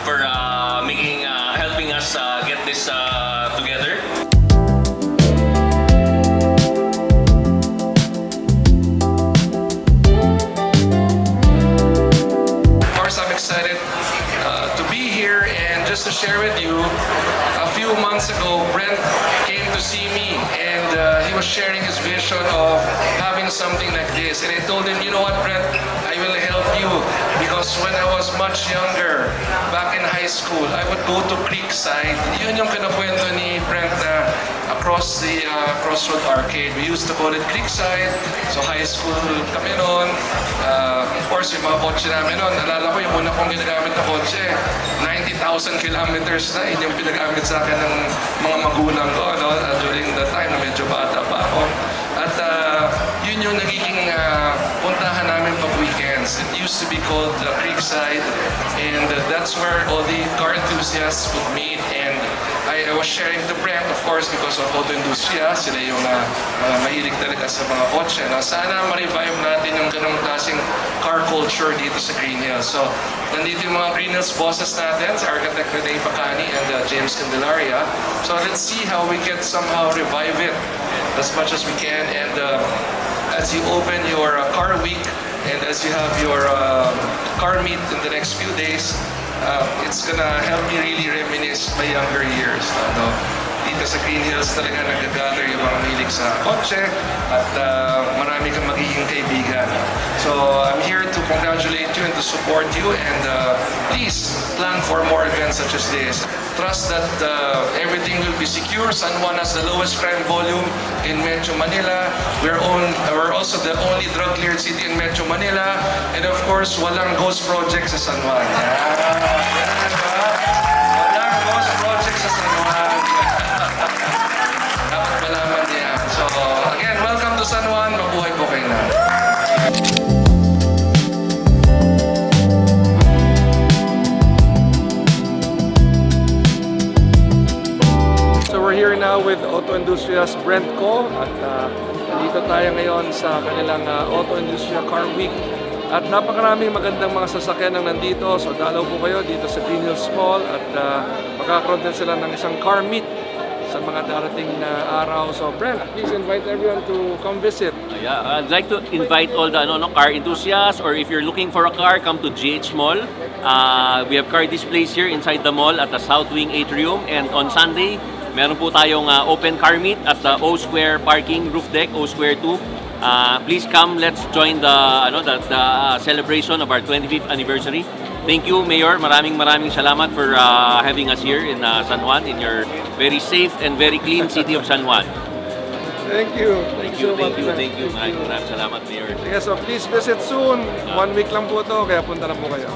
for helping us get this together. Of course, I'm excited to be here, and just to share with you, a few months ago, Brent came to see me, and he was sharing his vision of having something like this. And I told him, you know what, Brent, I will help you, because when I was much younger, back in high school, I would go to Creekside. Yun yung kinakwento ni Brent na across the Crossroad Arcade. We used to call it Creekside. So high school kami noon. Of course, yung mga kotse namin noon, nalala ko yung una kong ginagamit na kotse, 90,000 kilometers na. Yun yung pinagamit sa akin ng mga magulang ko, no? During the time na medyo bata pa ako. At yun yung nagiging puntahan namin pag weekends. It used to be called Creekside, and that's where all the car enthusiasts would meet. And I was sharing to Brent, of course, because of Autoindustriya. Sila yung mahilig talaga sa mga kotse. Sana ma-revive natin yung ganong klaseng car culture dito sa Greenhills. So, nandito yung mga Greenhills bosses natin, si Architect Rene Pacani and James Candelaria. So, let's see how we can somehow revive it as much as we can. And as you open your car week, and as you have your car meet in the next few days, it's gonna help me really reminisce my younger years. No? Dito sa Greenhills talaga nag-gather yung mga milig sa kotse, at marami kang magiging kaibigan. So I'm here to congratulate you and to support you, and please plan for more events such as this. Trust that everything will be secure. San Juan has the lowest crime volume in Metro Manila. We're also the only drug-cleared city in Metro Manila. And of course, walang ghost project sa San Juan. Walang ghost project sa San Juan. Dapat malaman niya. So again, welcome to San Juan. Mabuhay po kayo na. We're here now with Autoindustriya's Brent Co. At dito tayo ngayon sa kanilang Autoindustriya Car Week. At napakaraming magandang mga sasakyan ang nandito. So dalaw po kayo dito sa Greenhills Mall, at magkakaroon din sila ng isang car meet sa mga darating na araw. So Brent, please invite everyone to come visit. Yeah, I'd like to invite all the car enthusiasts, or if you're looking for a car, come to GH Mall. We have car displays here inside the mall at the South Wing Atrium, and on Sunday, meron po tayong open car meet at the O Square parking roof deck, O Square 2. Please come, let's join the celebration of our 25th anniversary. Thank you, Mayor. Maraming salamat for having us here in San Juan, in your very safe and very clean city of San Juan. Thank you. Thank you. Maraming salamat, Mayor. Yes, so please visit soon. 1 week lang po to, kaya punta na po kayo.